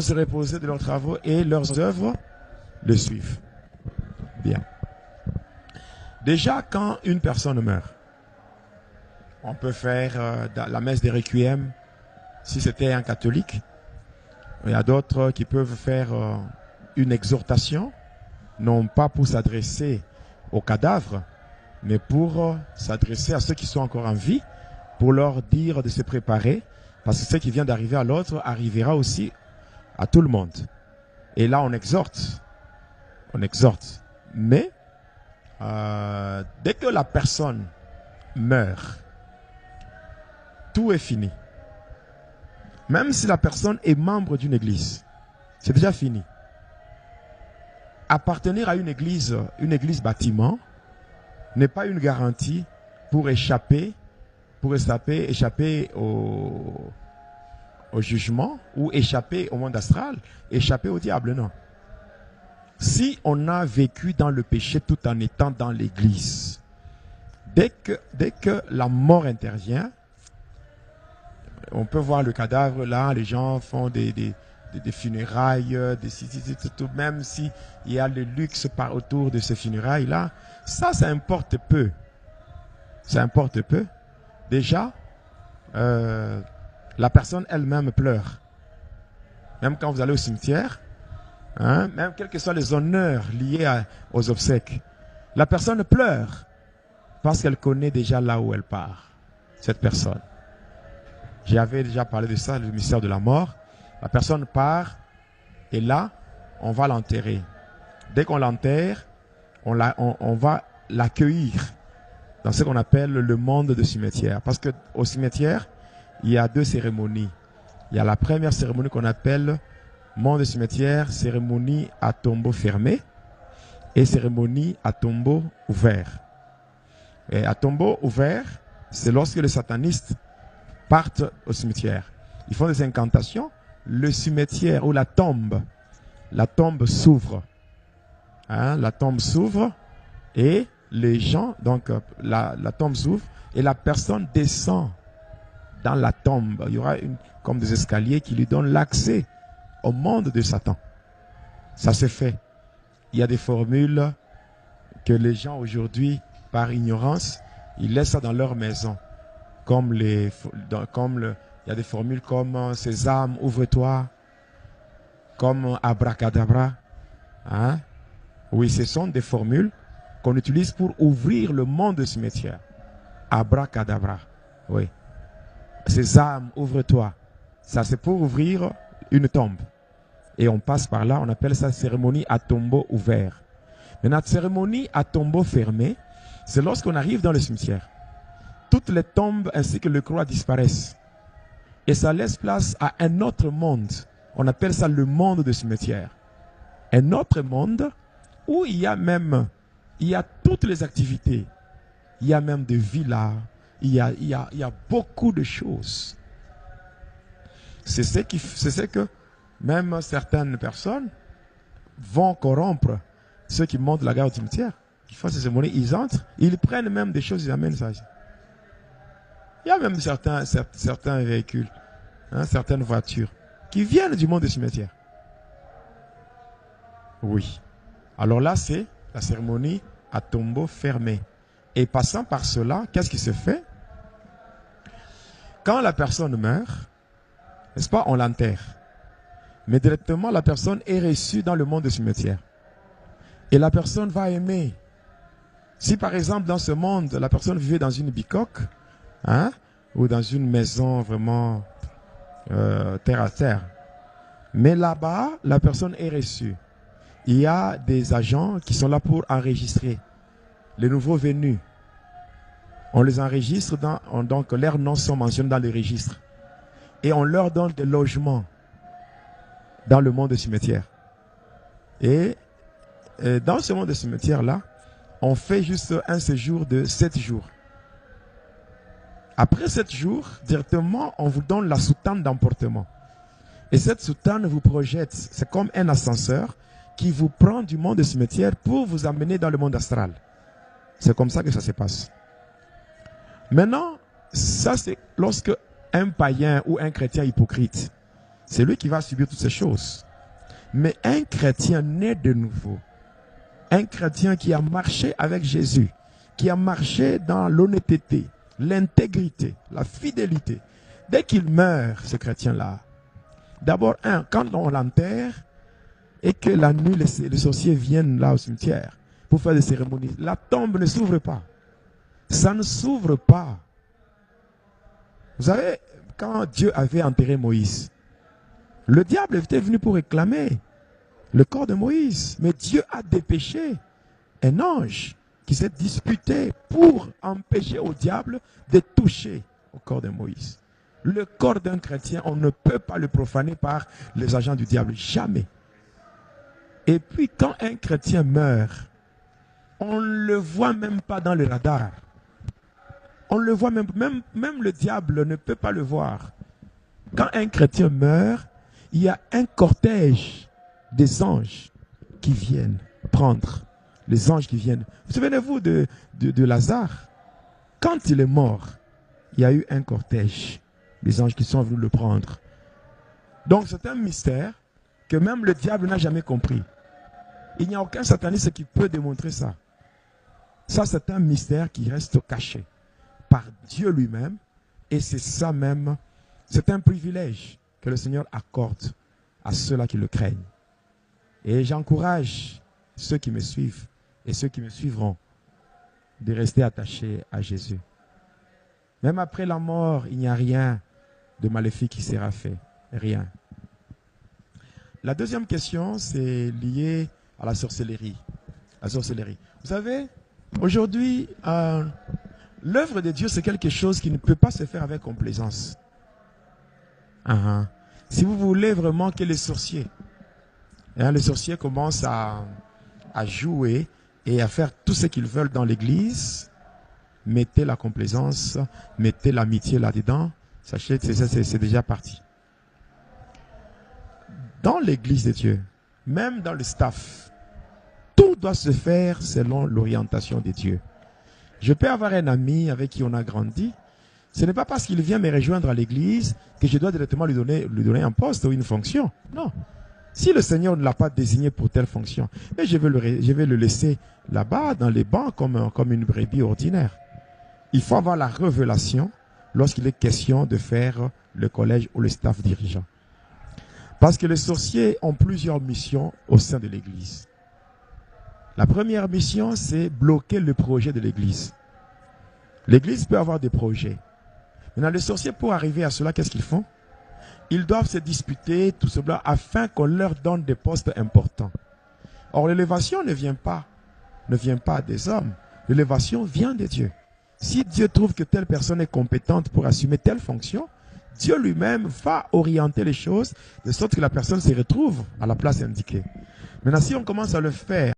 se reposer de leurs travaux et leurs œuvres le suivent. Bien. Déjà, quand une personne meurt, on peut faire la messe des requiem si c'était un catholique. Il y a d'autres qui peuvent faire une exhortation, non pas pour s'adresser aux cadavres, mais pour s'adresser à ceux qui sont encore en vie, pour leur dire de se préparer, parce que ce qui vient d'arriver à l'autre arrivera aussi à tout le monde. Et là, on exhorte. On exhorte. Mais, dès que la personne meurt, tout est fini. Même si la personne est membre d'une église, c'est déjà fini. Appartenir à une église bâtiment, n'est pas une garantie pour échapper au jugement ou échapper au monde astral, échapper au diable, non. Si on a vécu dans le péché tout en étant dans l'église, dès que la mort intervient, on peut voir le cadavre là, les gens font des funérailles, même si il y a le luxe par autour de ces funérailles là, ça importe peu. Ça importe peu. Déjà, la personne elle-même pleure. Même quand vous allez au cimetière, hein, même quels que soient les honneurs liés aux obsèques, la personne pleure parce qu'elle connaît déjà là où elle part, cette personne. J'avais déjà parlé de ça, le mystère de la mort. La personne part et là, on va l'enterrer. Dès qu'on l'enterre, on va l'accueillir dans ce qu'on appelle le monde de cimetière. Parce qu'au cimetière, il y a deux cérémonies. Il y a la première cérémonie qu'on appelle monde de cimetière, cérémonie à tombeau fermé et cérémonie à tombeau ouvert. Et à tombeau ouvert, c'est lorsque les satanistes partent au cimetière. Ils font des incantations. Le cimetière ou la tombe s'ouvre. Hein, la tombe s'ouvre et les gens, donc la tombe s'ouvre et la personne descend dans la tombe. Il y aura comme des escaliers qui lui donnent l'accès au monde de Satan. Ça se fait. Il y a des formules que les gens aujourd'hui, par ignorance, ils laissent ça dans leur maison. Il y a des formules comme Sésame, ouvre-toi, comme Abracadabra. Hein? Oui, ce sont des formules qu'on utilise pour ouvrir le monde du cimetière. Abracadabra. Oui. Sésame, ouvre-toi. Ça, c'est pour ouvrir une tombe. Et on passe par là, on appelle ça cérémonie à tombeau ouvert. Maintenant, cérémonie à tombeau fermé, c'est lorsqu'on arrive dans le cimetière. Toutes les tombes ainsi que le croix disparaissent. Et ça laisse place à un autre monde. On appelle ça le monde de cimetière. Un autre monde où il y a toutes les activités. Il y a même des villas. Il y a beaucoup de choses. C'est ce que même certaines personnes vont corrompre ceux qui montent la gare au cimetière. Ils font ces cérémonies, ils entrent, ils prennent même des choses, ils amènent ça. Il y a même certains véhicules, hein, certaines voitures qui viennent du monde des cimetières. Oui. Alors là, c'est la cérémonie à tombeau fermé. Et passant par cela, qu'est-ce qui se fait? Quand la personne meurt, n'est-ce pas, on l'enterre. Mais directement, la personne est reçue dans le monde des cimetières. Et la personne va aimer. Si par exemple, dans ce monde, la personne vivait dans une bicoque, hein, ou dans une maison vraiment terre à terre. Mais là-bas, la personne est reçue. Il y a des agents qui sont là pour enregistrer les nouveaux venus. On les enregistre, donc leurs noms sont mentionnés dans les registres. Et on leur donne des logements dans le monde des cimetières. Et dans ce monde des cimetières-là, on fait juste un séjour de 7 jours. Après 7 jours, directement, on vous donne la soutane d'emportement. Et cette soutane vous projette. C'est comme un ascenseur qui vous prend du monde des cimetières pour vous amener dans le monde astral. C'est comme ça que ça se passe. Maintenant, ça c'est lorsque un païen ou un chrétien hypocrite C'est lui qui va subir toutes ces choses. Mais un chrétien né de nouveau, un chrétien qui a marché avec Jésus, qui a marché dans l'honnêteté, l'intégrité, la fidélité, dès qu'il meurt, ce chrétien-là, d'abord, quand on l'enterre et que la nuit, les sorciers viennent là au cimetière pour faire des cérémonies, la tombe ne s'ouvre pas. Ça ne s'ouvre pas. Vous savez, quand Dieu avait enterré Moïse, le diable était venu pour réclamer le corps de Moïse. Mais Dieu a dépêché un ange qui s'est disputé pour empêcher au diable de toucher au corps de Moïse. Le corps d'un chrétien, on ne peut pas le profaner par les agents du diable. Jamais. Et puis quand un chrétien meurt, on ne le voit même pas dans le radar. On le voit même le diable ne peut pas le voir. Quand un chrétien meurt, il y a un cortège des anges qui viennent prendre. Les anges qui viennent. Vous souvenez-vous de Lazare? Quand il est mort, il y a eu un cortège des anges qui sont venus le prendre. Donc c'est un mystère que même le diable n'a jamais compris. Il n'y a aucun sataniste qui peut démontrer ça. Ça, c'est un mystère qui reste caché par Dieu lui-même. Et c'est ça même, c'est un privilège que le Seigneur accorde à ceux-là qui le craignent. Et j'encourage ceux qui me suivent et ceux qui me suivront de rester attachés à Jésus. Même après la mort, il n'y a rien de maléfique qui sera fait. Rien. La deuxième question, c'est lié à la sorcellerie. La sorcellerie. Vous savez, aujourd'hui, l'œuvre de Dieu, c'est quelque chose qui ne peut pas se faire avec complaisance. Si vous voulez vraiment que les sorciers commencent à jouer et à faire tout ce qu'ils veulent dans l'église, mettez la complaisance, mettez l'amitié là-dedans, sachez que c'est déjà parti. Dans l'église de Dieu, même dans le staff, tout doit se faire selon l'orientation de Dieu. Je peux avoir un ami avec qui on a grandi. Ce n'est pas parce qu'il vient me rejoindre à l'église que je dois directement lui donner un poste ou une fonction. Non. Si le Seigneur ne l'a pas désigné pour telle fonction, mais je vais le laisser là-bas, dans les bancs, comme une brebis ordinaire. Il faut avoir la révélation lorsqu'il est question de faire le collège ou le staff dirigeant. Parce que les sorciers ont plusieurs missions au sein de l'église. La première mission, c'est bloquer le projet de l'église. L'église peut avoir des projets. Maintenant, les sorciers, pour arriver à cela, qu'est-ce qu'ils font? Ils doivent se disputer, tout cela, afin qu'on leur donne des postes importants. Or, l'élévation ne vient pas des hommes. L'élévation vient de Dieu. Si Dieu trouve que telle personne est compétente pour assumer telle fonction, Dieu lui-même va orienter les choses de sorte que la personne se retrouve à la place indiquée. Maintenant, si on commence à le faire